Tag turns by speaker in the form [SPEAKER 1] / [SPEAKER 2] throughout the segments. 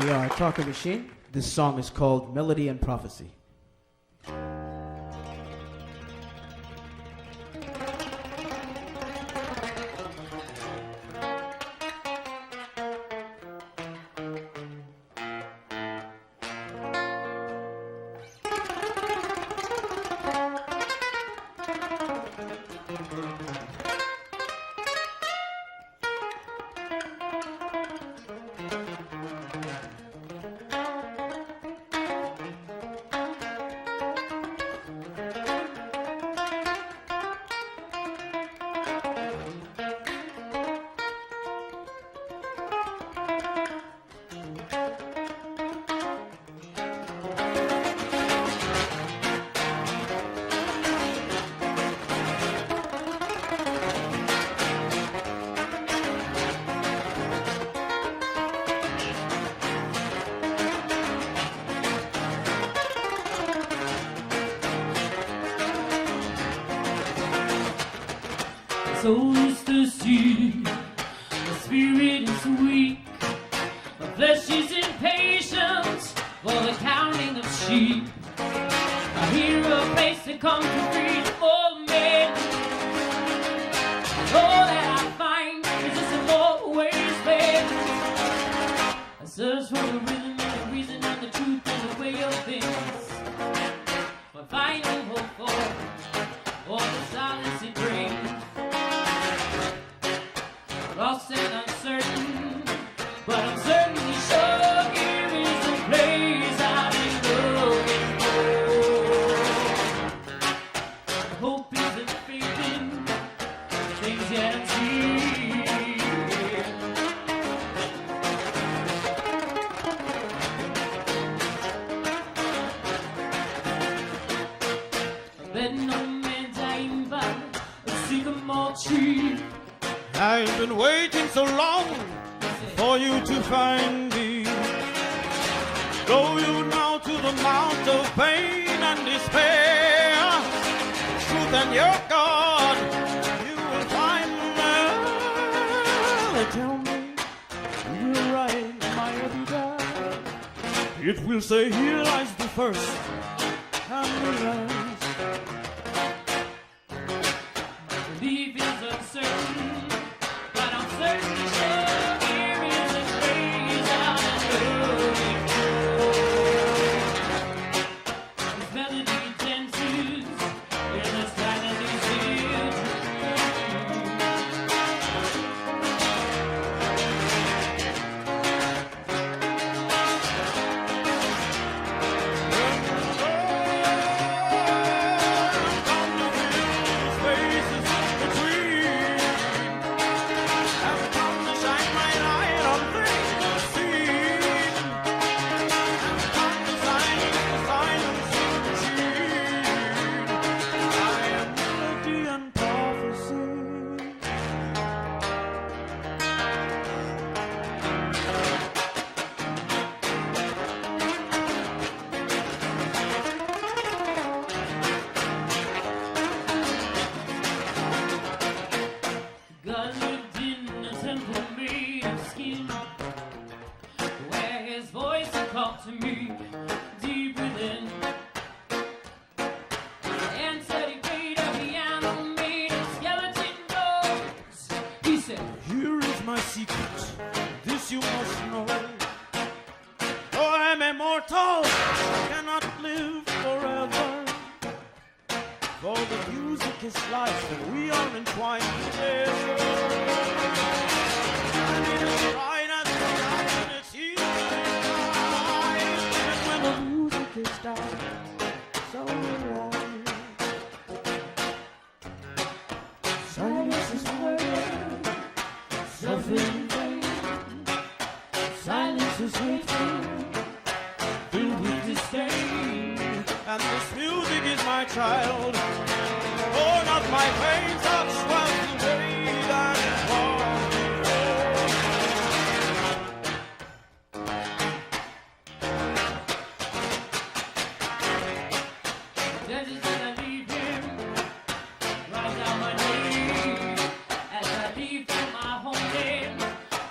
[SPEAKER 1] We are Talker Machine. This song is called Melody and Prophecy.
[SPEAKER 2] Soul is thirsty, the spirit is weak, the flesh is impatient for the counting of sheep. I hear a place to come to free all men. All that I find is just a more ways spent. I search for the rhythm and the reason and the truth and the way of things. But finding hope for all the silence it brings. Lost and uncertain, but I'm certainly sure here is the place I've been looking for. Hope isn't fading, things yet unseen. Then no man dying by a sycamore tree.
[SPEAKER 3] I've been waiting so long for you to find me. Go you now to the mount of pain and despair. Truth and your God, you will find me. Tell me, you will write my every day. It will say, here lies the first and the last.
[SPEAKER 2] Belief is uncertain. Certainly sure here is a phrase I've been looking for. This melody dances in a silently sealed to me deep within. And said he played a piano made of skeleton bones. He said,
[SPEAKER 3] here is my secret, this you must know. Though I'm immortal, I cannot live forever. For the music is life and we are entwined together. And it is right as the light and it's easy. The music is down, so long. Silence is waiting, suffering pain. Silence is waiting, filled with disdain. And this music is my child. Oh, not my pains that swell today and fall.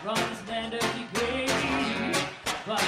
[SPEAKER 2] From this land of decay, but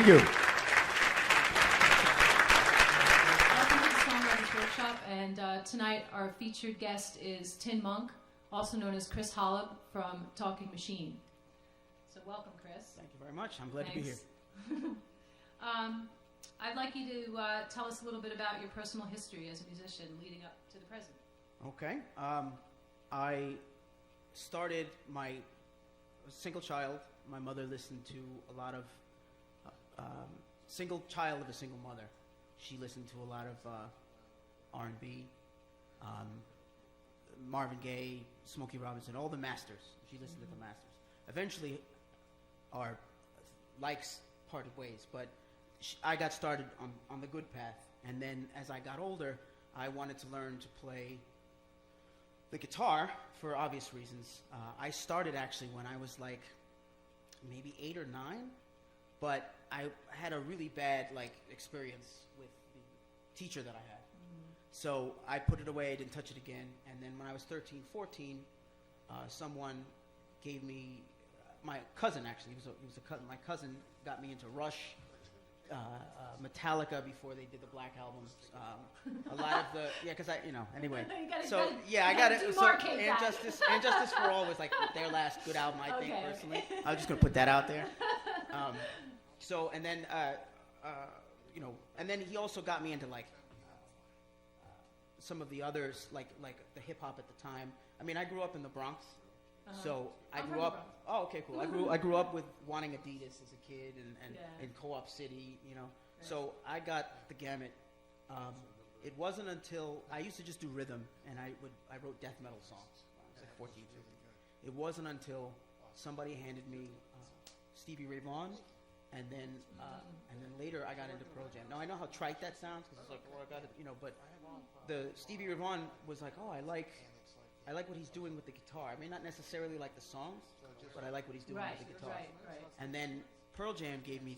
[SPEAKER 1] Thank you.
[SPEAKER 2] Welcome to the Songwriters Workshop, and tonight our featured guest is Tin Monk, also known as Chris Holub from Talking Machine. So welcome, Chris.
[SPEAKER 1] Thank you very much. I'm glad to be here.
[SPEAKER 2] I'd like you to tell us a little bit about your personal history as a musician leading up to the present.
[SPEAKER 1] Okay. I started my single child. My mother listened to a lot of single child of a single mother. She listened to a lot of R&B, Marvin Gaye, Smokey Robinson, all the masters. She listened to the masters. Eventually, our likes parted ways, but I got started on the good path. And then as I got older, I wanted to learn to play the guitar for obvious reasons. I started actually when I was like maybe 8 or 9, but I had a really bad experience with the teacher that I had. So I put it away, I didn't touch it again. And then when I was 13, 14, someone gave me, my cousin actually, he was a cousin. My cousin got me into Rush, Metallica before they did the Black albums. A lot of the, because anyway. I got it. So, and Justice for All was like their last good album, I think, personally. Okay. I was just going to put that out there. And then, and then he also got me into some of the others, like the hip hop at the time. I mean, I grew up in the Bronx, so I grew up. Oh, okay, cool. I grew up with wanting Adidas as a kid, and in Co-op City, So I got the gamut. It wasn't until I used to just do rhythm, and I wrote death metal songs when I was like 14, 15. It wasn't until somebody handed me Stevie Ray Vaughan. And then later I got into Pearl Jam. Now I know how trite that sounds because it's like, oh, I got it, but the Stevie Ray Vaughan was like, oh, I like what he's doing with the guitar. I may not necessarily like the songs, but I like what he's doing with the guitar. Right. And then Pearl Jam gave me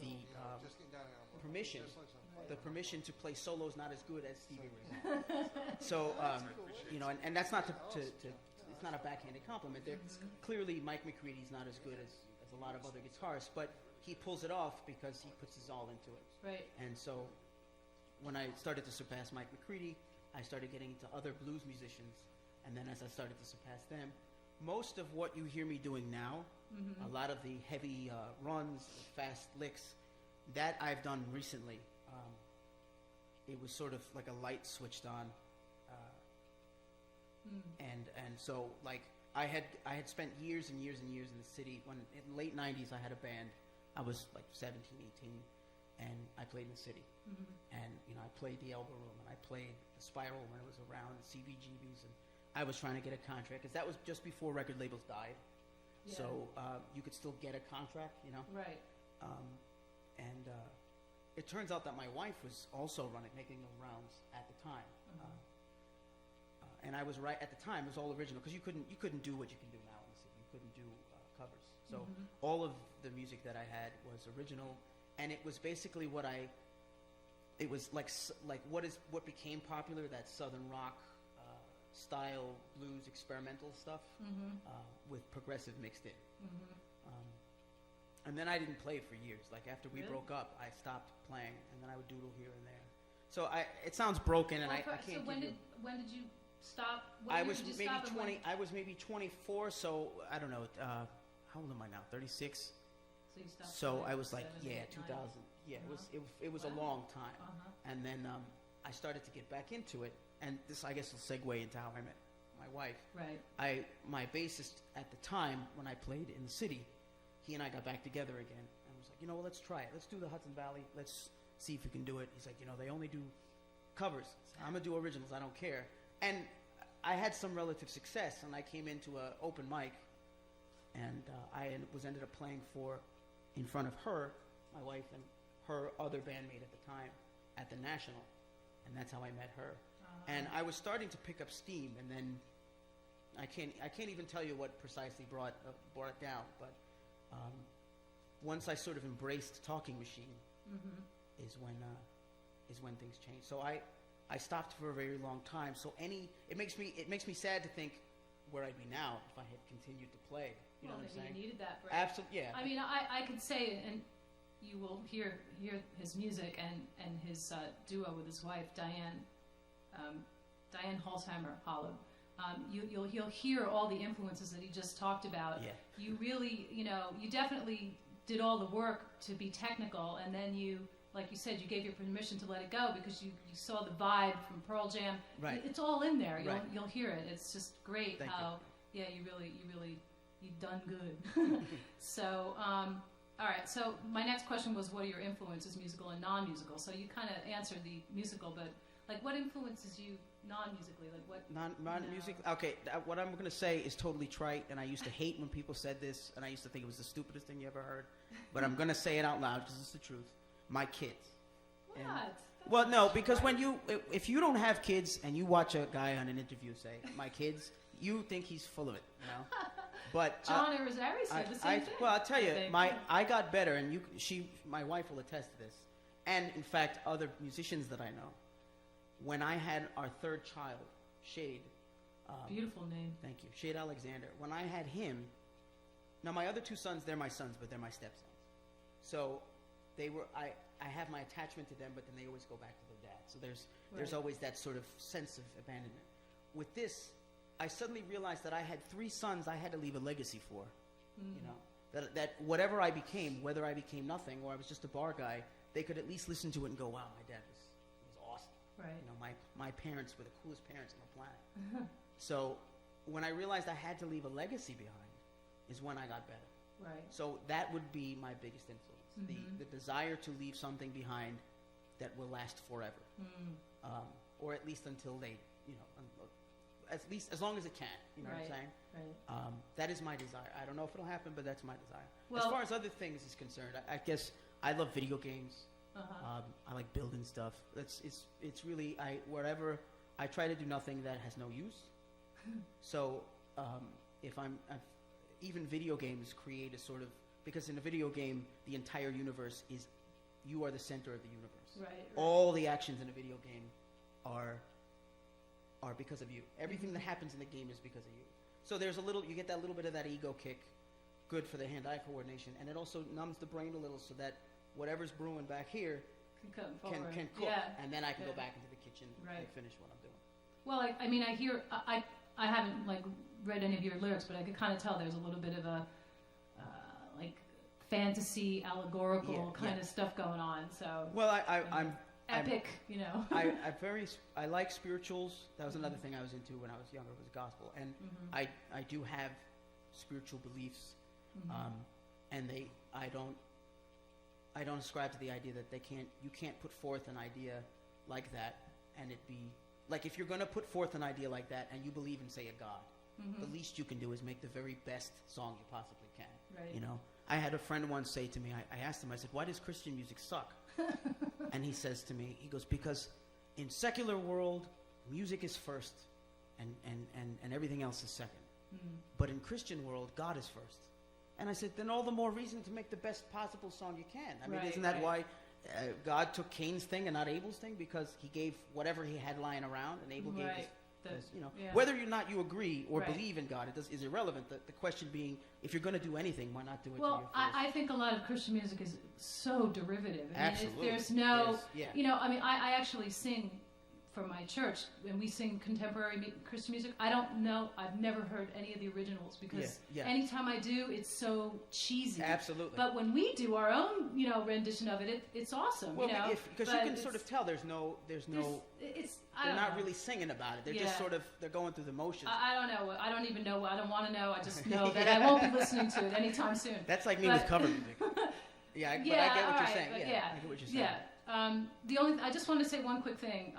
[SPEAKER 1] the permission to play solos not as good as Stevie Ray Vaughan. So and that's not to it's not a backhanded compliment. Clearly Mike McCready's not as good as a lot of other guitarists, but he pulls it off because he puts his all into it.
[SPEAKER 2] Right.
[SPEAKER 1] And so when I started to surpass Mike McCready, I started getting into other blues musicians. And then as I started to surpass them, most of what you hear me doing now, a lot of the heavy runs, fast licks, that I've done recently. It was sort of like a light switched on. And so I had spent years and years and years in the city. When in the late 90s I had a band. I was like 17, 18, and I played in the city. And I played the Elbow Room, and I played the Spiral when it was around, the CBGBs, and I was trying to get a contract because that was just before record labels died. Yeah. So you could still get a contract,
[SPEAKER 2] Right.
[SPEAKER 1] And it turns out that my wife was also making the rounds at the time. And I was right at the time. It was all original because you couldn't do what you can do now in the city. You couldn't do covers. So all of the music that I had was original, and it was basically it was like what became popular, that Southern rock style blues experimental stuff with progressive mixed in. And then I didn't play for years. Like after we broke up, I stopped playing, and then I would doodle here and there. So it sounds broken, and I can't. So
[SPEAKER 2] when did you stop?
[SPEAKER 1] I was maybe 20. I was maybe 24. So I don't know. How old am I now? 36.
[SPEAKER 2] So you stopped.
[SPEAKER 1] So I was like, 2000. Yeah, it was a long time. And then I started to get back into it, and this I guess will segue into how I met my wife.
[SPEAKER 2] Right.
[SPEAKER 1] My bassist at the time when I played in the city, he and I got back together again, and was like, well, let's try it. Let's do the Hudson Valley. Let's see if we can do it. He's like, they only do covers. I'm gonna do originals. I don't care. And I had some relative success, and I came into an open mic, and I ended up playing in front of her, my wife, and her other bandmate at the time at the National, and that's how I met her. And I was starting to pick up steam, and then I can't even tell you what precisely brought it down, but once I sort of embraced Talking Machine, is when things changed. So I stopped for a very long time. So it makes me sad to think where I'd be now if I had continued to play. You know what I'm saying?
[SPEAKER 2] You needed that break.
[SPEAKER 1] Absolutely, yeah.
[SPEAKER 2] I mean, I could say, and you will hear his music and his duo with his wife Diane Holzheimer Hollow. You'll hear all the influences that he just talked about.
[SPEAKER 1] Yeah.
[SPEAKER 2] You really, you definitely did all the work to be technical, and then you, like you said, you gave your permission to let it go because you saw the vibe from Pearl Jam.
[SPEAKER 1] Right.
[SPEAKER 2] It's all in there.
[SPEAKER 1] Right.
[SPEAKER 2] You'll hear it. It's just great
[SPEAKER 1] Thank
[SPEAKER 2] how, you really, you've done good. So, all right. So my next question was, what are your influences, musical and non-musical? So you kind of answered the musical, but like, what influences you non-musically? Like what?
[SPEAKER 1] Non-music. Okay, what I'm going to say is totally trite, and I used to hate when people said this, and I used to think it was the stupidest thing you ever heard. But I'm going to say it out loud because it's the truth. My kids.
[SPEAKER 2] What?
[SPEAKER 1] Well, no, because if you don't have kids and you watch a guy on an interview say, "My kids," you think he's full of it, But
[SPEAKER 2] John Irizarry said the same thing.
[SPEAKER 1] Well, I'll tell you, I got better, and my wife will attest to this, and in fact, other musicians that I know. When I had our third child, Shade.
[SPEAKER 2] Beautiful name.
[SPEAKER 1] Thank you, Shade Alexander. When I had him, now my other two sons, they're my sons, but they're my stepsons. So they were. I have my attachment to them, but then they always go back to their dad. So there's always that sort of sense of abandonment. With this, I suddenly realized that I had three sons I had to leave a legacy for. That whatever I became, whether I became nothing or I was just a bar guy, they could at least listen to it and go, "Wow, my dad was awesome."
[SPEAKER 2] Right.
[SPEAKER 1] My parents were the coolest parents on the planet. So when I realized I had to leave a legacy behind is when I got better.
[SPEAKER 2] Right.
[SPEAKER 1] So that would be my biggest influence. The desire to leave something behind that will last forever. Or at least until they, at least as long as it can. You know what I'm saying?
[SPEAKER 2] Right.
[SPEAKER 1] That is my desire. I don't know if it'll happen, but that's my desire.
[SPEAKER 2] Well,
[SPEAKER 1] as far as other things is concerned, I guess I love video games. I like building stuff. It's really wherever I try to do nothing that has no use. So even video games create a sort of, because in a video game the entire universe is, you are the center of the universe.
[SPEAKER 2] Right.
[SPEAKER 1] All the actions in a video game are because of you. Everything that happens in the game is because of you. So you get that little bit of that ego kick, good for the hand-eye coordination, and it also numbs the brain a little so that whatever's brewing back here can cook, and then I can go back into the kitchen and finish what I'm doing.
[SPEAKER 2] Well, I mean, I haven't read any of your lyrics, but I could kind of tell there's a little bit of a fantasy, allegorical kind of stuff going on. So
[SPEAKER 1] I'm
[SPEAKER 2] epic,
[SPEAKER 1] I like spirituals. That was another thing I was into when I was younger, was gospel, and I do have spiritual beliefs, and I don't ascribe to the idea that you can't put forth an idea like that and it be like, if you're going to put forth an idea like that and you believe in, say, a God, the least you can do is make the very best song you possibly can.
[SPEAKER 2] Right.
[SPEAKER 1] I had a friend once say to me, I asked him, I said, "Why does Christian music suck?" And he says to me, he goes, "Because in secular world, music is first and everything else is second. But in Christian world, God is first." And I said, "Then all the more reason to make the best possible song you can." I mean, isn't that why God took Cain's thing and not Abel's thing? Because he gave whatever he had lying around, and Abel gave whether or not you agree or believe in God, is irrelevant. The question being, if you're going to do anything, why not do it?
[SPEAKER 2] Well, I think a lot of Christian music is so derivative. I mean,
[SPEAKER 1] absolutely.
[SPEAKER 2] There's no, I mean, I actually sing for my church, and we sing contemporary Christian music. I don't know, I've never heard any of the originals, because anytime I do, it's so cheesy.
[SPEAKER 1] Absolutely.
[SPEAKER 2] But when we do our own, rendition of it, it's awesome.
[SPEAKER 1] Well, because you can sort of tell there's no. They're not really singing about it. They're just sort of, they're going through the motions.
[SPEAKER 2] I don't know. I don't even know. I don't want to know. I just know that I won't be listening to it anytime soon.
[SPEAKER 1] That's like me with cover music. But I get what you're saying. I get what you're saying.
[SPEAKER 2] Yeah. I just want to say one quick thing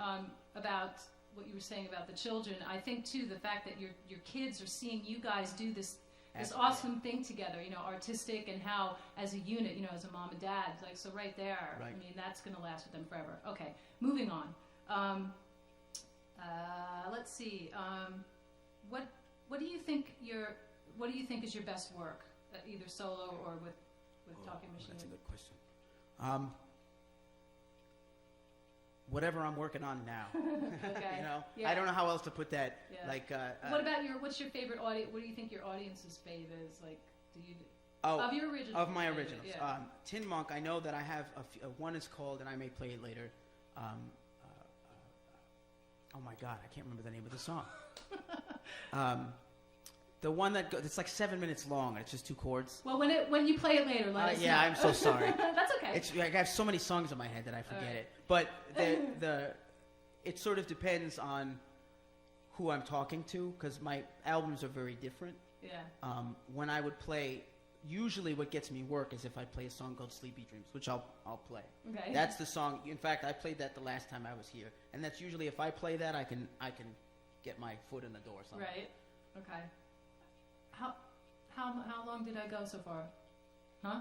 [SPEAKER 2] about what you were saying about the children. I think too, the fact that your kids are seeing you guys do this awesome thing together, artistic, and how as a unit, as a mom and dad, so right there.
[SPEAKER 1] Right.
[SPEAKER 2] I mean, that's going to last with them forever. Okay, moving on. Let's see. What do you think is your best work, either solo or with Talking Machine?
[SPEAKER 1] That's a good question. Whatever I'm working on now.
[SPEAKER 2] Okay.
[SPEAKER 1] I don't know how else to put that.
[SPEAKER 2] Yeah. What about what's your favorite audience? What do you think your audience's fave is? Of your originals.
[SPEAKER 1] Of my originals.
[SPEAKER 2] Yeah.
[SPEAKER 1] Tin Monk, I know that I have one is called, and I may play it later. Oh my God, I can't remember the name of the song. The one that it's like 7 minutes long, and it's just 2 chords.
[SPEAKER 2] Well, when you play it later, let us know.
[SPEAKER 1] Yeah, I'm so sorry.
[SPEAKER 2] That's okay.
[SPEAKER 1] It's I have so many songs in my head that I forget it. But it sort of depends on who I'm talking to, because my albums are very different.
[SPEAKER 2] Yeah.
[SPEAKER 1] When I would play, usually what gets me work is if I play a song called Sleepy Dreams, which I'll play.
[SPEAKER 2] Okay.
[SPEAKER 1] That's the song. In fact, I played that the last time I was here, and that's usually if I play that, I can get my foot in the door. Or something.
[SPEAKER 2] Right. Okay. How long did I go so far? Huh?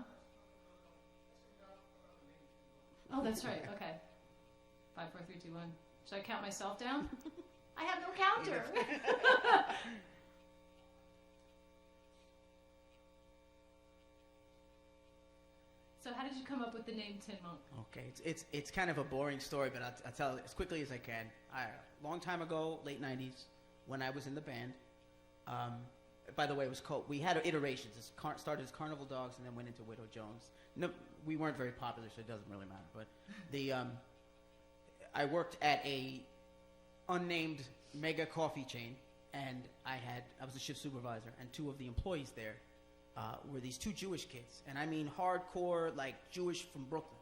[SPEAKER 2] Oh, that's right. Okay. 5, 4, 3, 2, 1. Should I count myself down? I have no counter. So how did you come up with the name Tin Monk?
[SPEAKER 1] Okay, it's kind of a boring story, but I'll tell it as quickly as I can. Long time ago, late 90s, when I was in the band, by the way, it was called, we had iterations. It started as Carnival Dogs and then went into Widow Jones. No, we weren't very popular, so it doesn't really matter. But I worked at a unnamed mega coffee chain, and I was a shift supervisor, and 2 of the employees there were these 2 Jewish kids, and I mean hardcore, like Jewish from Brooklyn,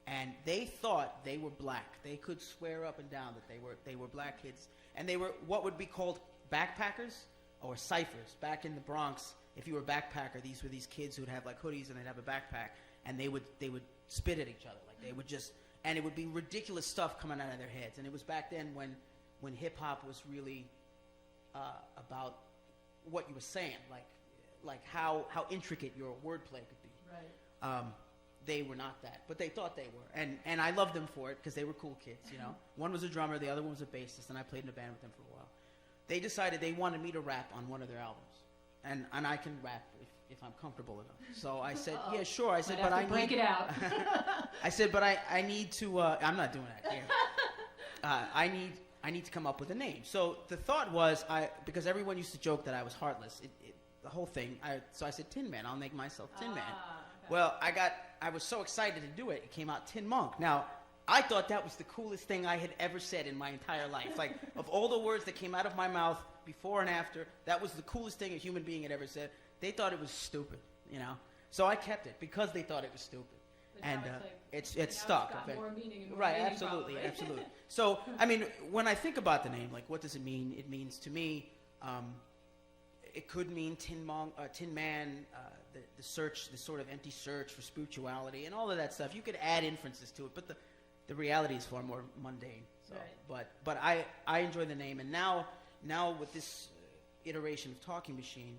[SPEAKER 1] and they thought they were black. They could swear up and down that they were black kids, and they were what would be called backpackers or ciphers. Back in the Bronx, if you were a backpacker, these were these kids who'd have like hoodies and they'd have a backpack, and they would spit at each other, like they would just, and it would be ridiculous stuff coming out of their heads. And it was back then when hip hop was really about what you were saying, like how intricate your wordplay could be.
[SPEAKER 2] Right.
[SPEAKER 1] They were not that, but they thought they were, and I loved them for it because they were cool kids. You know, one was a drummer, the other one was a bassist, and I played in a band with them for a while. They decided they wanted me to rap on one of their albums, and I can rap if I'm comfortable enough. So I said, yeah, sure. I said,
[SPEAKER 2] but I break it out.
[SPEAKER 1] I said, but I need to. I'm not doing that here. I need to come up with a name. So the thought was, because everyone used to joke that I was heartless. The whole thing. So I said, Tin Man. I'll make myself Tin Man.
[SPEAKER 2] Okay.
[SPEAKER 1] Well, I was so excited to do it. It came out Tin Monk. Now, I thought that was the coolest thing I had ever said in my entire life. Like, of all the words that came out of my mouth before and after, that was the coolest thing a human being had ever said. They thought it was stupid, you know. So I kept it because they thought it was stupid.
[SPEAKER 2] But
[SPEAKER 1] And
[SPEAKER 2] it's
[SPEAKER 1] it's stuck.
[SPEAKER 2] It's got more meaning and more
[SPEAKER 1] Right,
[SPEAKER 2] meaning,
[SPEAKER 1] absolutely,
[SPEAKER 2] probably.
[SPEAKER 1] absolutely. So, I mean, when I think about the name, like, what does it mean? It means, to me, it could mean Tin Man, the search, the sort of empty search for spirituality, and all of that stuff. You could add inferences to it, but the reality is far more mundane. So,
[SPEAKER 2] right.
[SPEAKER 1] But I enjoy the name, and now with this iteration of Talking Machine,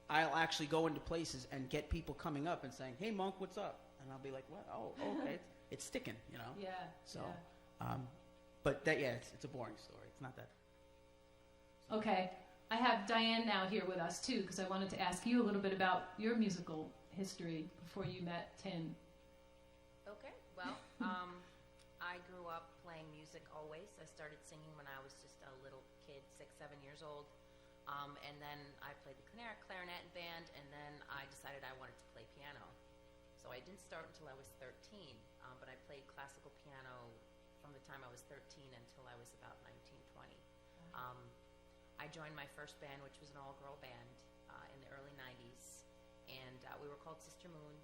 [SPEAKER 1] I'll actually go into places and get people coming up and saying, "Hey, Monk, what's up?" And I'll be like, "What? Oh, okay, it's sticking, you know."
[SPEAKER 2] Yeah.
[SPEAKER 1] So,
[SPEAKER 2] yeah.
[SPEAKER 1] But it's a boring story. It's not that.
[SPEAKER 2] Okay. I have Diane now here with us too, because I wanted to ask you a little bit about your musical history before you met Tin.
[SPEAKER 4] Okay, well, I grew up playing music always. I started singing when I was just a little kid, 6, 7 years old. And then I played the clarinet in band, and then I decided I wanted to play piano. So I didn't start until I was 13, but I played classical piano from the time I was 13 until I was about 19, 20. I joined my first band, which was an all-girl band in the early 90s, and we were called Sister Moon.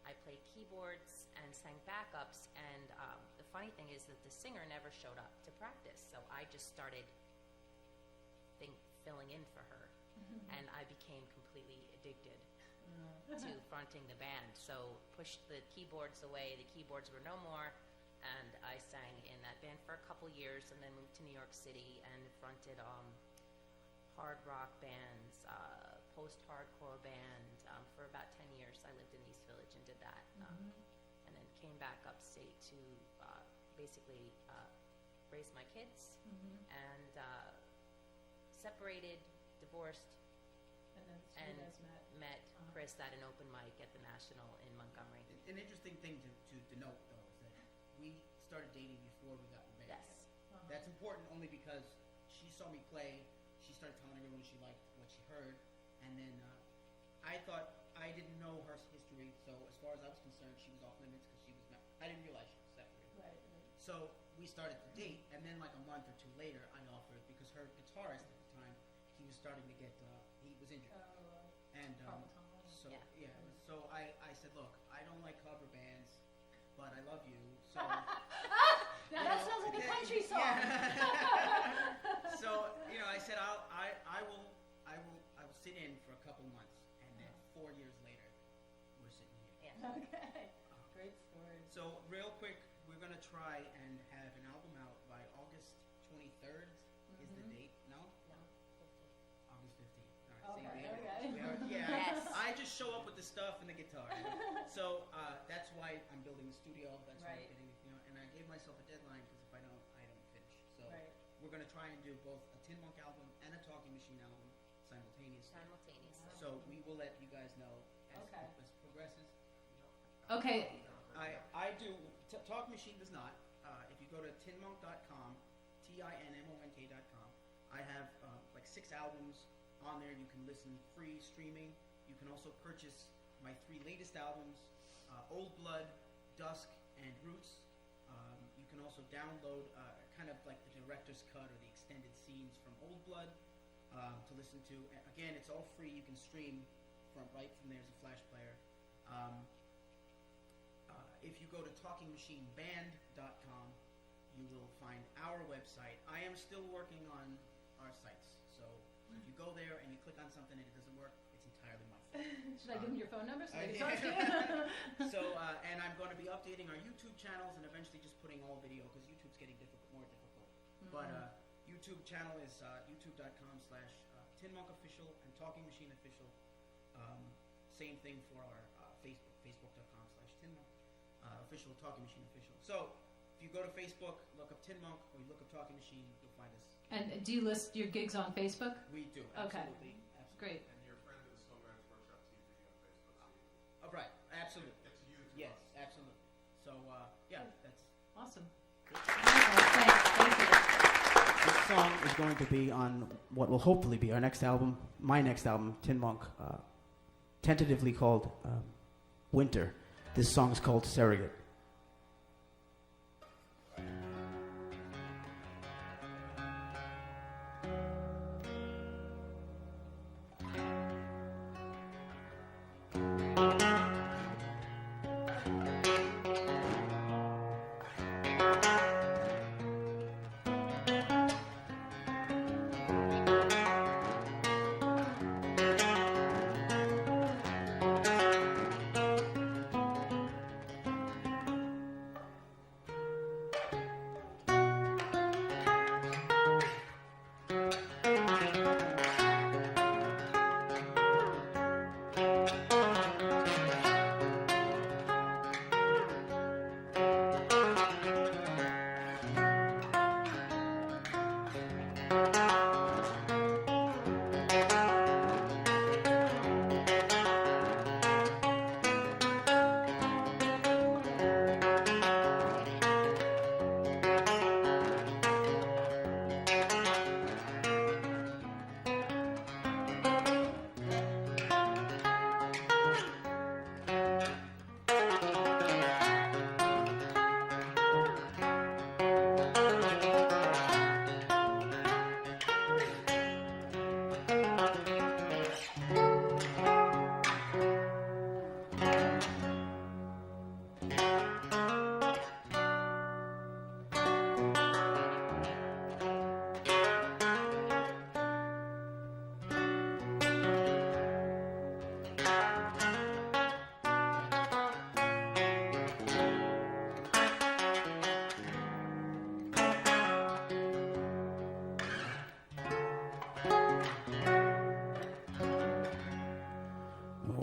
[SPEAKER 4] I played keyboards and sang backups, and the funny thing is that the singer never showed up to practice, so I just started filling in for her, and I became completely addicted to fronting the band. So pushed the keyboards away, the keyboards were no more, and I sang in that band for a couple years, and then moved to New York City and fronted hard rock bands, post-hardcore band for about 10 years. I lived in East Village and did that, and then came back upstate to basically raise my kids, and separated, divorced,
[SPEAKER 2] And then
[SPEAKER 4] and
[SPEAKER 2] you guys met.
[SPEAKER 4] Chris at an open mic at the National in Montgomery.
[SPEAKER 1] An interesting thing to note, though, is that we started dating before we got in band.
[SPEAKER 4] Yes.
[SPEAKER 1] That's important only because she saw me play. She started telling everyone she liked what she heard, and then I thought I I didn't know her history, so as far as I was concerned, she was off limits because she was not. I didn't realize she was separated.
[SPEAKER 5] Right.
[SPEAKER 1] So we started to date, and then like a month or two later, I offered because her guitarist at the time, he was starting to get, he was injured, and so
[SPEAKER 4] Yeah.
[SPEAKER 1] so I said, look, I don't like cover bands, but I love you, so.
[SPEAKER 5] Now that sounds like a country song.
[SPEAKER 1] Yeah. So I said I will sit in for a couple months, and then 4 years later, we're sitting here.
[SPEAKER 4] Yeah.
[SPEAKER 5] Okay. Great story.
[SPEAKER 1] So real quick, we're gonna try and have an album out by August 23rd. Is the date? No.
[SPEAKER 4] No.
[SPEAKER 1] August 15th. All right.
[SPEAKER 5] Okay,
[SPEAKER 1] See,
[SPEAKER 5] okay.
[SPEAKER 1] yeah.
[SPEAKER 4] Yes.
[SPEAKER 1] I just show up with the stuff and the guitar. So that's why I'm building the studio. That's why I'm
[SPEAKER 5] Right.
[SPEAKER 1] getting, and I gave myself a deadline because if I don't finish. So
[SPEAKER 5] Right.
[SPEAKER 1] we're gonna try and do both a Tin Monk album and a Talking Machine album simultaneously.
[SPEAKER 4] Simultaneously.
[SPEAKER 1] So we will let you guys know as
[SPEAKER 5] Okay.
[SPEAKER 1] as progresses.
[SPEAKER 2] Okay.
[SPEAKER 1] I do. Talk Machine does not. If you go to tinmonk.com, TINMONK.com, I have like 6 albums on there. You can listen free streaming. You can also purchase my 3 latest albums, Old Blood, Dusk, and Roots. You can also download kind of like the director's cut or the extended scenes from Old Blood to listen to. Again, it's all free. You can stream right from there as a Flash player. If you go to talkingmachineband.com, you will find our website. I am still working on our sites, so if you go there and you click on something and it doesn't work, it's entirely my fault.
[SPEAKER 5] Should I give them your phone number so they can
[SPEAKER 1] yeah.
[SPEAKER 5] talk to you?
[SPEAKER 1] So, and I'm going to be updating our YouTube channels and eventually just putting all video because YouTube's getting more difficult. But YouTube channel is youtube.com/TinMonkOfficial and Talking Machine Official. Same thing for our Facebook, facebook.com/TinMonk. Official, Talking Machine Official. So, if you go to Facebook, look up Tin Monk, or you look up Talking Machine, you'll find us.
[SPEAKER 2] And do you list your gigs on Facebook?
[SPEAKER 1] We do,
[SPEAKER 2] Okay.
[SPEAKER 1] absolutely.
[SPEAKER 2] Great.
[SPEAKER 6] And your friend of the Songwriters Workshop TV on Facebook. So
[SPEAKER 1] Right, absolutely.
[SPEAKER 6] it's you.
[SPEAKER 1] Yes, absolutely. So, yeah, that's...
[SPEAKER 2] Awesome. Thank you.
[SPEAKER 1] This song is going to be on what will hopefully be our next album, my next album, Tin Monk, tentatively called Winter. This song is called Surrogate.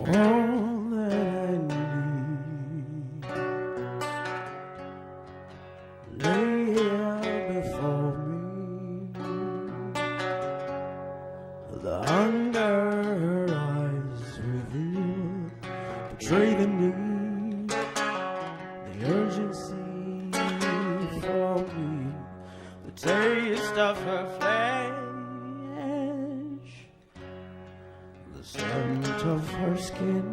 [SPEAKER 1] All that I need lay here before me. The hunger eyes reveal, betray the need, the urgency for me, the taste of her flesh, the scent of
[SPEAKER 3] of her skin,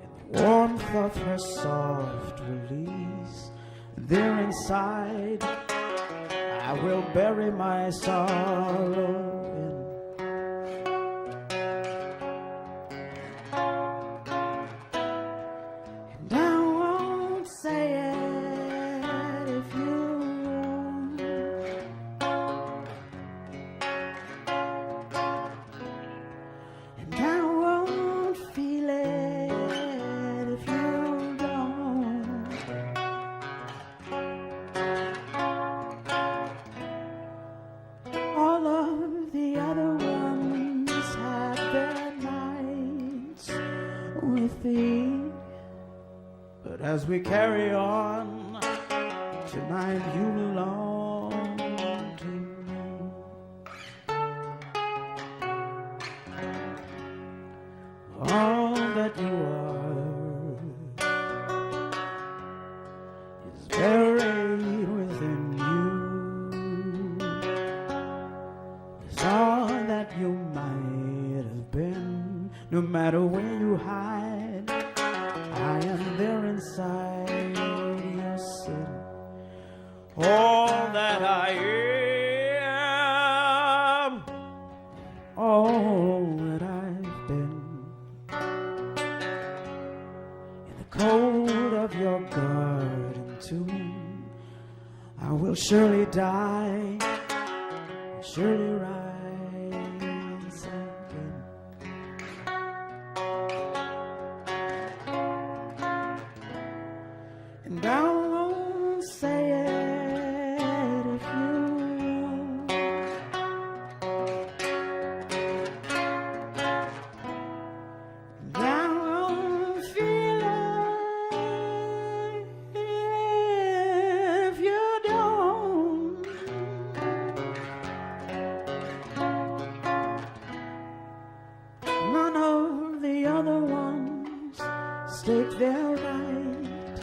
[SPEAKER 3] in the warmth of her soft release. There inside, I will bury my sorrow in. And I won't say it if you won't. And I won't feel it if you don't. All of the other ones have their nights with thee. But as we carry on, tonight you belong to me. All that you are is buried within you. It's all that you might have been, no matter where you hide. I am there inside your sin. All that I am, all that I've been. In the cold of your garden tomb, I will surely die, surely rise again. And I won't say it if you won't. And I won't feel it if you don't. None of the other ones stake their right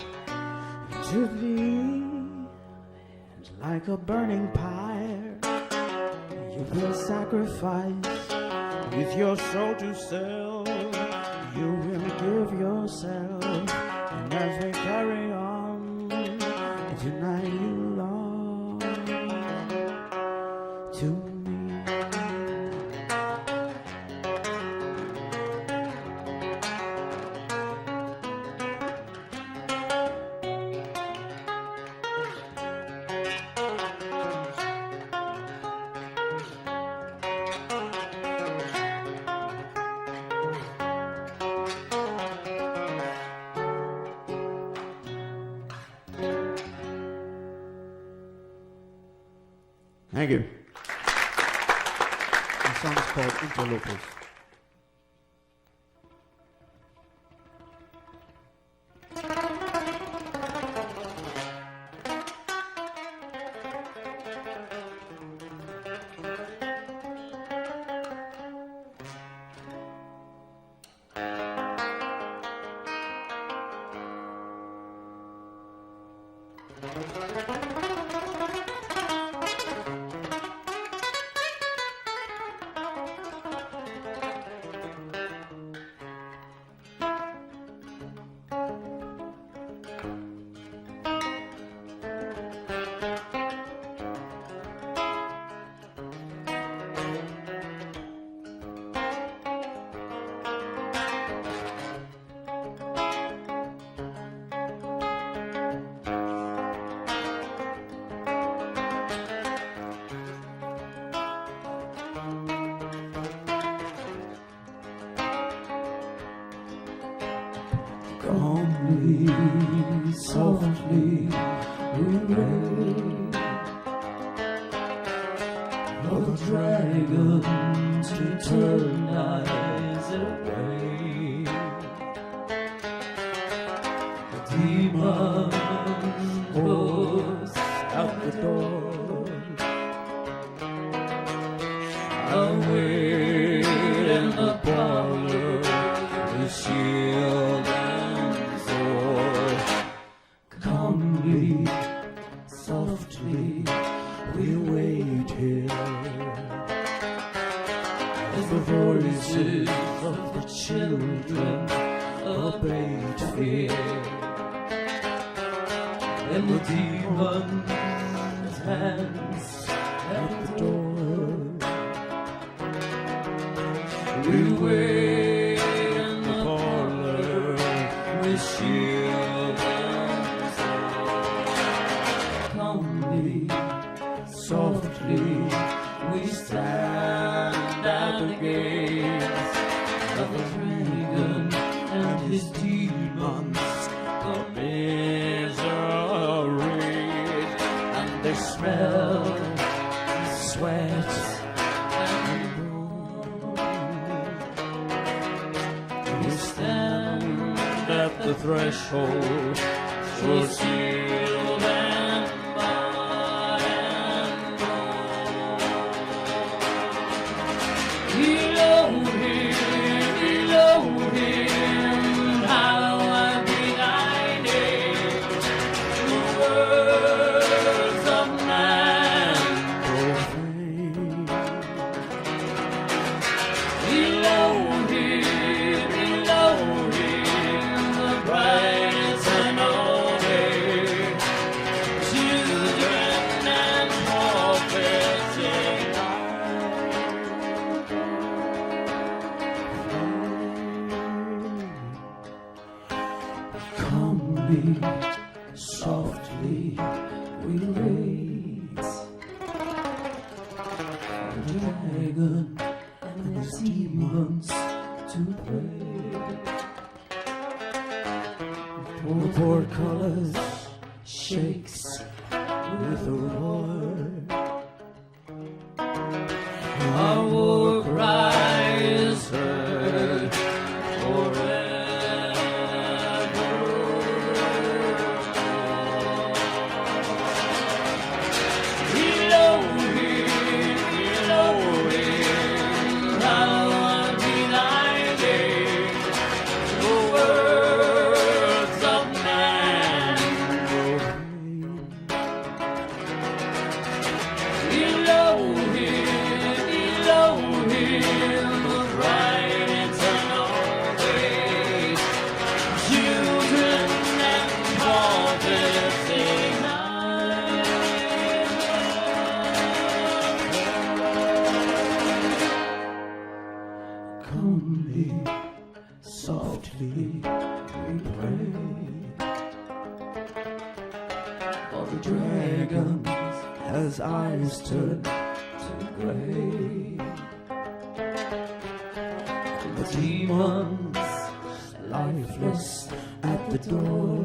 [SPEAKER 3] to thee. And like a burning pyre, you will sacrifice with your soul to self. You will give yourself, and as we carry on, tonight you belong to me. Thank you. The song is called Interlopers. Calmly, softly, we rain. For the dragons to turn eyes away. The demons goes out the door. I'll wait in the parlor, the shield and sword. Calmly, softly, we wait here.
[SPEAKER 2] the voices of the children obeyed fear, and the demon's hands at the door. We wait in the parlor with shields calmly, softly. We stand at the gates of the dragon and his demons, the misery, and they smell sweat and blood. We stand at the threshold, so sealed and bought and born. Elohim, hallowed be thy name. The words of man profane. Elohim, the brightest and only. Children and prophets calmly, softly, we wait. The dragon and his demons to play. The portcullis shakes with a roar. Our war cry is heard Elohim, hallowed be thy name. The words of man proclaim. Elohim, the bright eternal way. Children and prophets sing calmly, softly, we pray. For the dragon has eyes turned to gray. The demons lifeless at the door.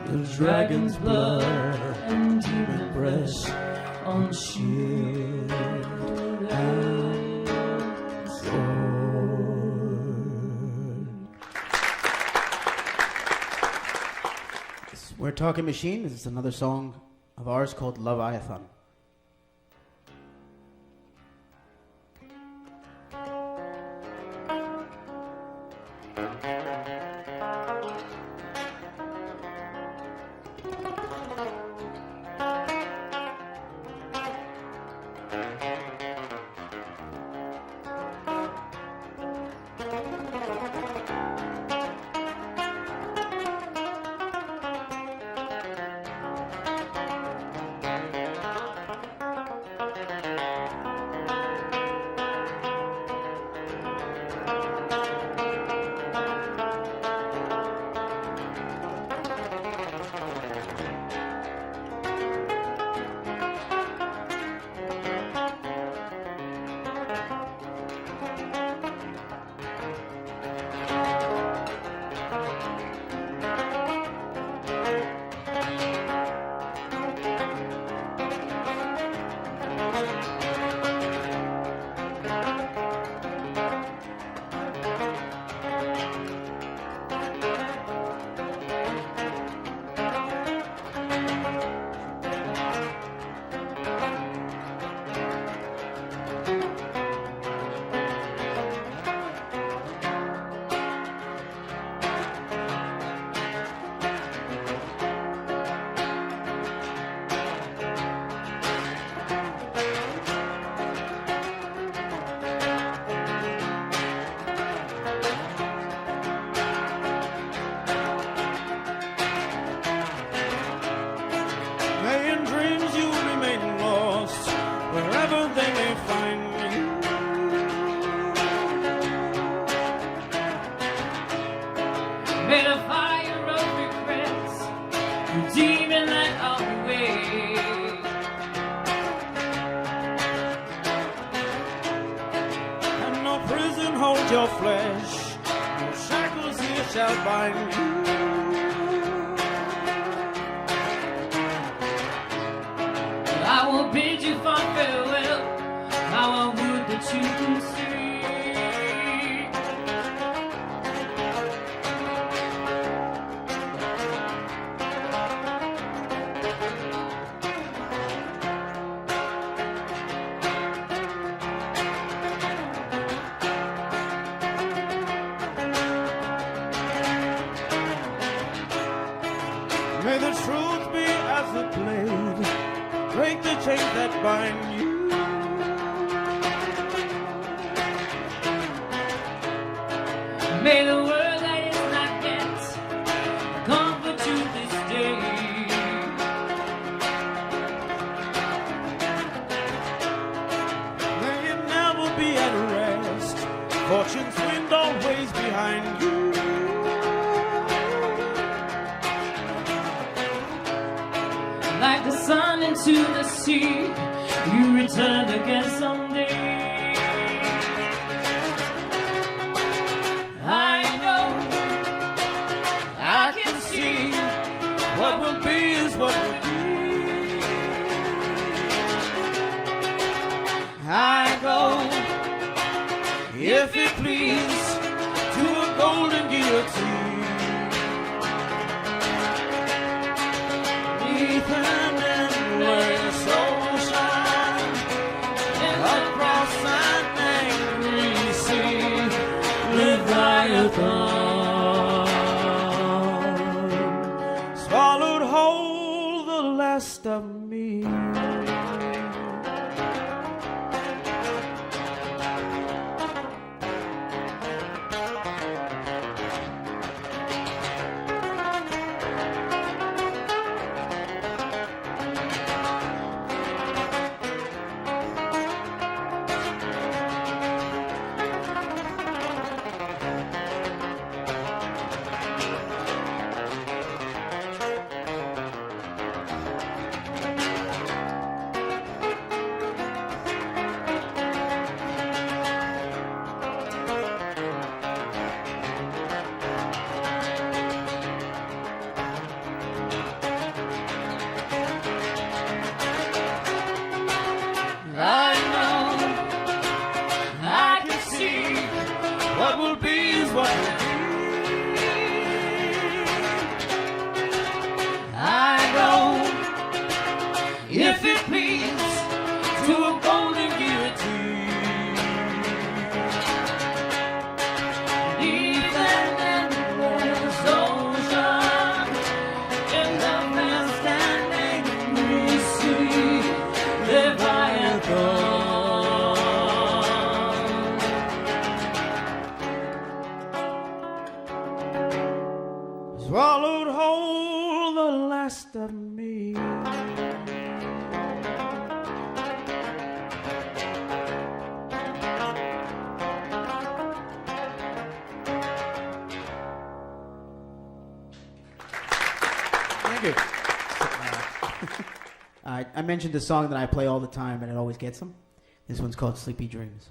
[SPEAKER 2] The dragon's blood and demon breath on shield and sword.
[SPEAKER 1] We're Talking Machine. This is another song of ours called Leviathan.
[SPEAKER 3] your flesh, no shackles here shall bind you.
[SPEAKER 2] I will bid you farewell. How I would that you could see.
[SPEAKER 3] May the truth be as a blade, break the chains that bind you.
[SPEAKER 2] May the word that is not yet comfort you this day.
[SPEAKER 3] May you never be at rest, fortune's wind always behind you.
[SPEAKER 2] Like the sun into the sea, you return again someday. I know, I can see
[SPEAKER 3] What will be is what will be. I go, if it please, to a golden guillotine. Neath an endless ocean, across an angry sea, Leviathan swallowed whole the last of me. I know, I can see what will be is what will be. I go, if it please, to a golden guillotine. Neath an endless ocean, in the vast and angry sea, Leviathan swallowed whole the last of me.
[SPEAKER 1] Thank you. I mentioned a song that I play all the time, and it always gets them. This one's called Sleepy Dreams.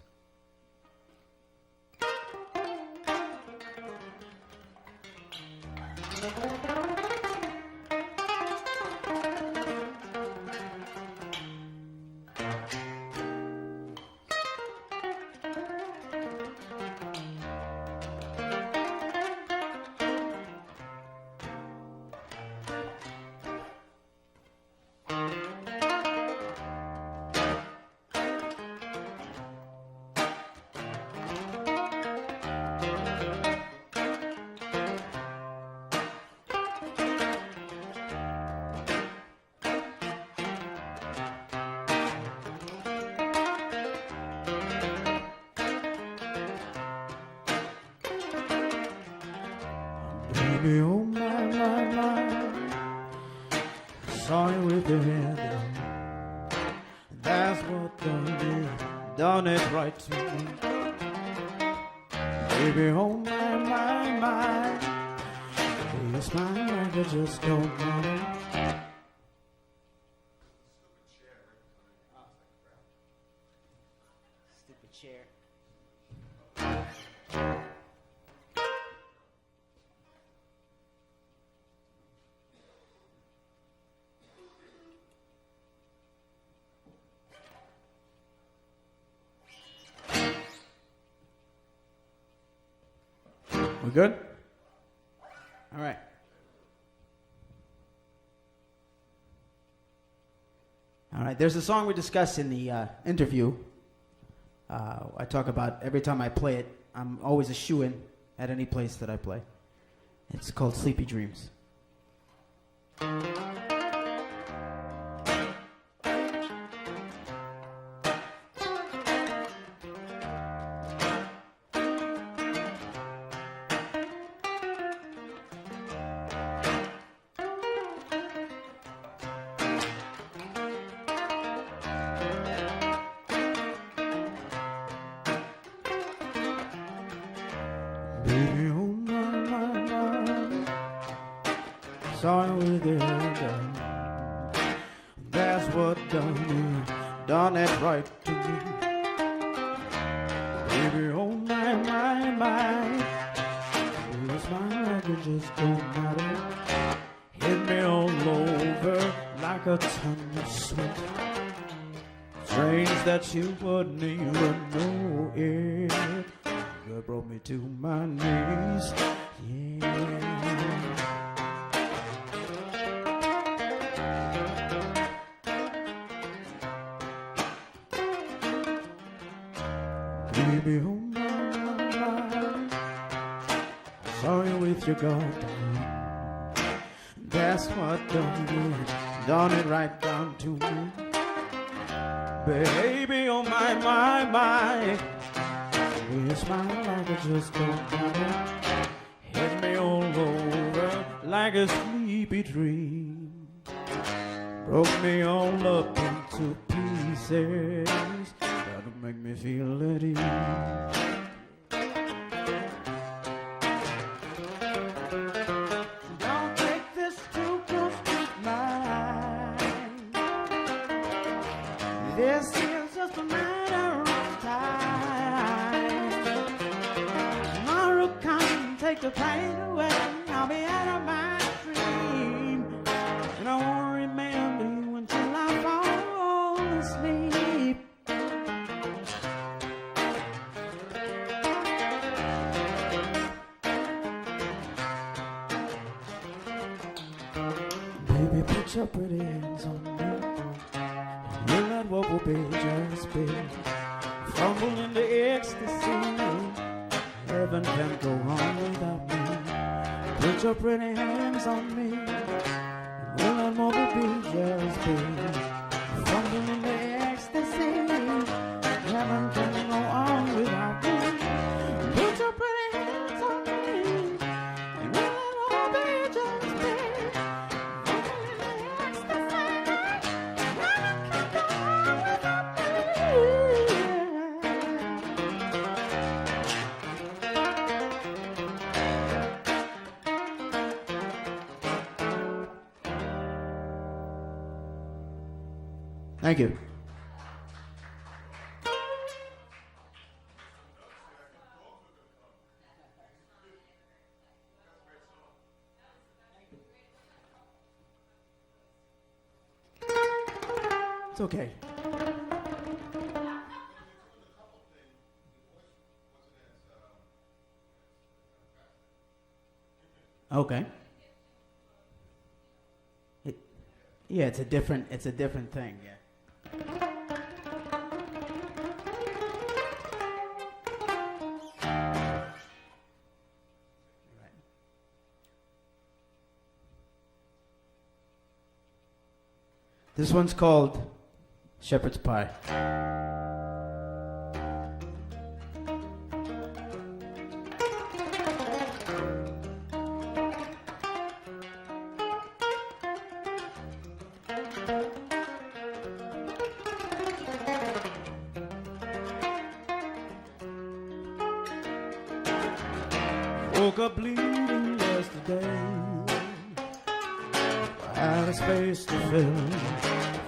[SPEAKER 3] Baby, oh my, saw you with your hand down. That's what done it right to me. Baby, oh my, you smile like you just don't know.
[SPEAKER 1] Stupid chair. We good? All right. All right. There's a song we discussed in the interview. I talk about every time I play it, I'm always a shoo-in at any place that I play. It's called Sleepy Dreams.
[SPEAKER 3] Baby, oh my, sorry with it done. That's what done it right to me. Baby, oh my, you smile like it just don't matter. Hit me all over like a ton of sweat. Strange that you wouldn't even know it. That brought me to my knees, yeah. Baby, oh my, sorry with your goddamn. That's what done it right down to me. Baby, oh my. You smile like it just don't matter. Hit me all over like a sleepy dream. Broke me all up into pieces. That'll make me feel at ease. Don't take this too close to mine. This is just a matter of time. Tomorrow come, take the pain away. I'll be out of my dream, and I won't remember you until I fall asleep. Baby, put your pretty hands on me. You let what will be just be. Fumble in the ecstasy. Heaven can't go wrong without me. Put your pretty hands on me. You let what will be just be. Fumble in the ecstasy. Heaven can't go on without me. Put your pretty hands on me. And you let what will be just be.
[SPEAKER 1] Thank you. It's okay. Okay. Yeah, it's a different thing, yeah. This one's called Shepherd's Pie.
[SPEAKER 3] Woke up bleeding yesterday. I had a space to fill.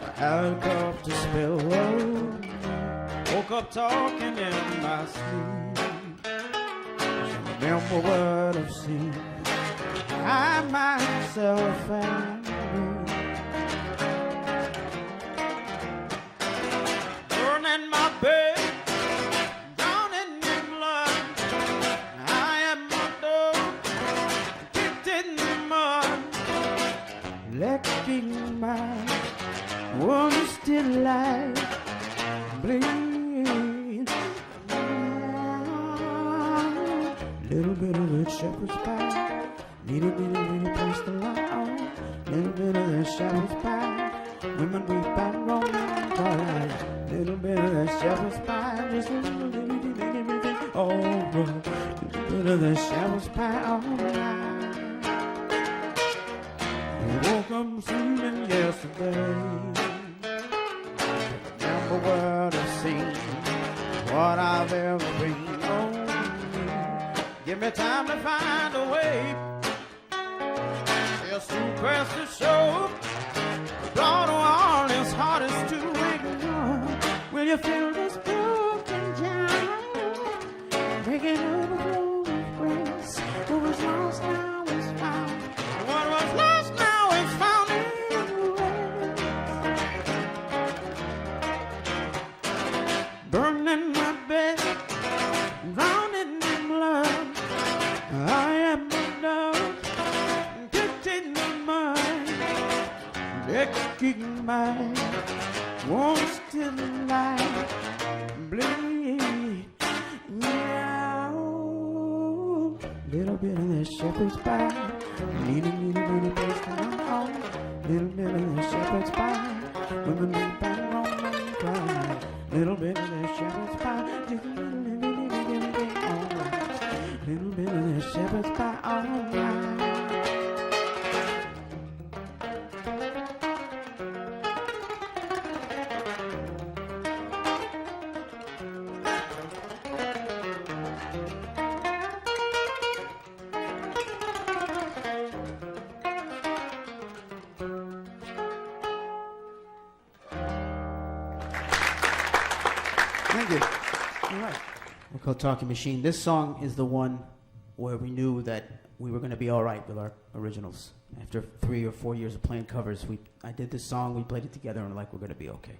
[SPEAKER 3] I had a cup to spill. Woke up talking in my sleep. Remember what I've seen. I myself and burning my bed down in England. I am under electing my world is still alive, bleed. Little bit of that shepherd's pie, need a place to lie on. Little bit of that shepherd's pie, women weep and romance, alright. Little bit of that shepherd's pie, just a little bit, alright. Little bit of that shepherd's pie, alright. Woke up sleeping yesterday. Remember what I've seen, what I've ever been. Oh, give me time to find a way. Just to press the show. Blood on his heart is too ignore. Will you feel this broken down? Breaking over the grace. What was lost now is found. What was lost now is found in the way. Burning my bed, drowning in blood. I am undone, kicked in the mud, kicking my wounds to the light, bleed. Meow. Little bit of that shepherd's pie, need a place to lie on. Little bit of that shepherd's pie, women weep and romance cry. Little bit of that shepherd's pie, just a little alright. Little bit of that shepherd's pie, alright. Thank you. All right. We're called Talking Machine. This song is the one where we knew that we were going to be all right with our originals. After 3 or 4 years of playing covers, I did this song, we played it together, and we're like, we're going to be okay.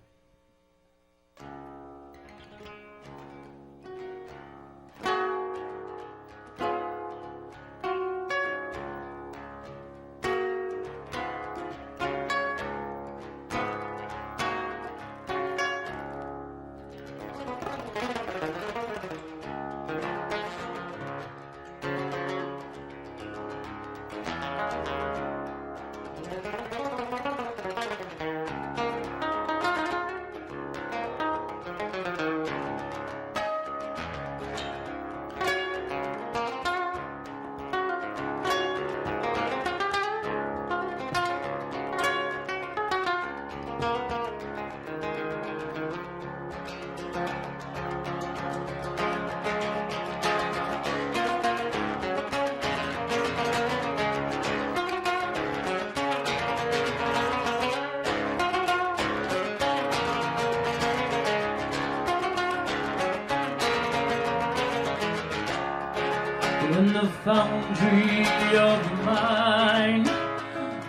[SPEAKER 2] In the foundry of the mind,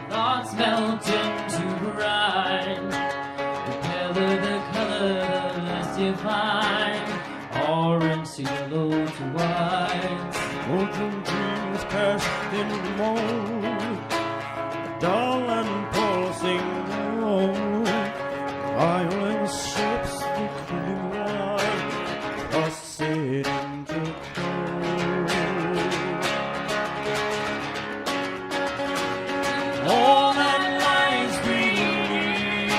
[SPEAKER 2] thoughts melt into brine. Together the color the less divine, orange yellow to white.
[SPEAKER 3] Golden dreams cast in the mold, dull and pulsing mold. Violent ships becoming light, toss it into cold. All that lies beneath,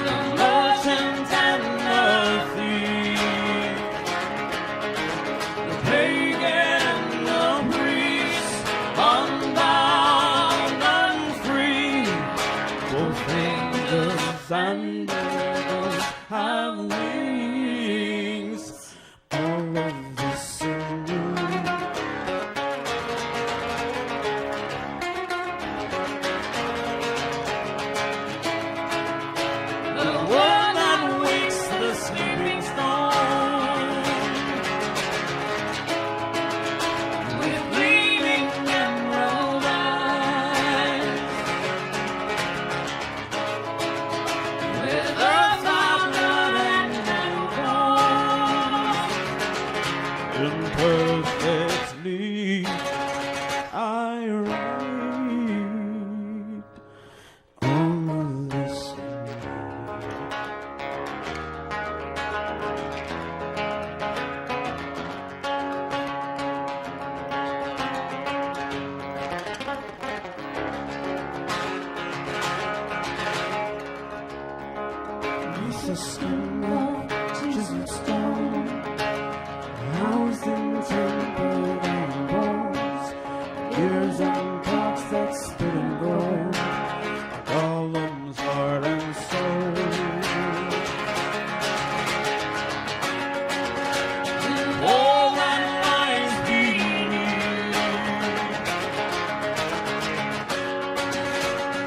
[SPEAKER 3] the merchant and the thief, the pagan, the priest, unbound and free. Both angels and devils have wings. All of this in you. The one that wakes the sleeping stone with gleaming emerald eyes, with earth of blood and just a skin of chiseled stone, housed in tempered and bones, gears and clocks that spit and grow, columns, heart and soul. All that lies beneath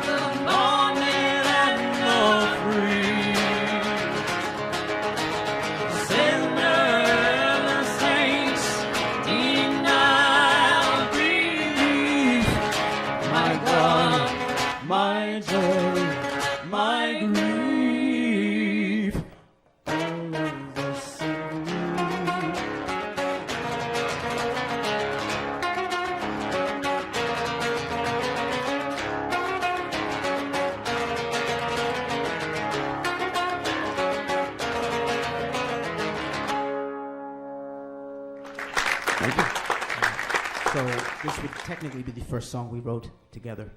[SPEAKER 3] the morning and the free, sinner and the saints deny grief. My God, my joy, my grief, all of the same.
[SPEAKER 1] So this would technically be the first song we wrote together.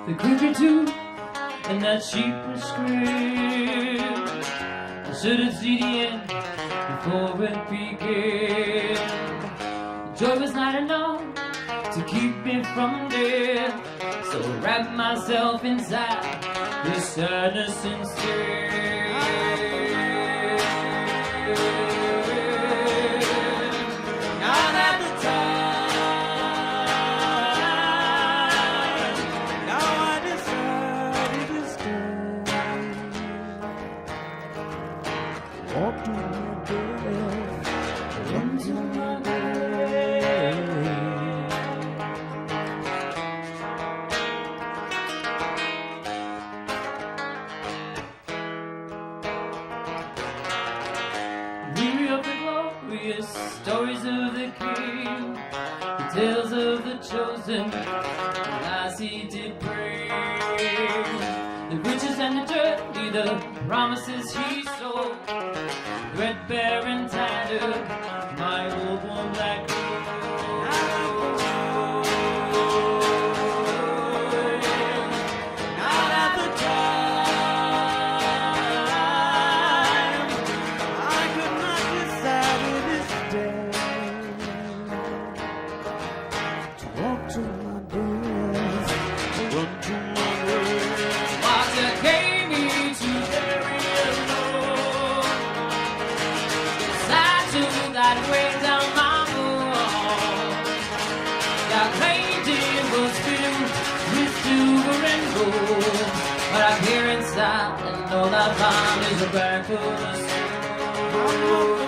[SPEAKER 2] The cricket too, and that sheepish scream. I should have seen the end before it began. Joy was not enough to keep me from death, so I wrapped myself inside this sadness instead. Not at the time.
[SPEAKER 3] Now I decided to stay. Walk to my death, run to my grave.
[SPEAKER 2] Weary of the glorious stories of the king, the tales of the chosen, the lies he did bring, the riches and the journey, the promises he sold, threadbare and tattered, my old one black
[SPEAKER 3] Not at the time. I could not decide this day to walk to my death, run to my grave.
[SPEAKER 2] Water came me to bury alone. Sad to that way down my wall. That painting was filled with silver and gold, but I'm here inside, and all I find is a bag full of stone.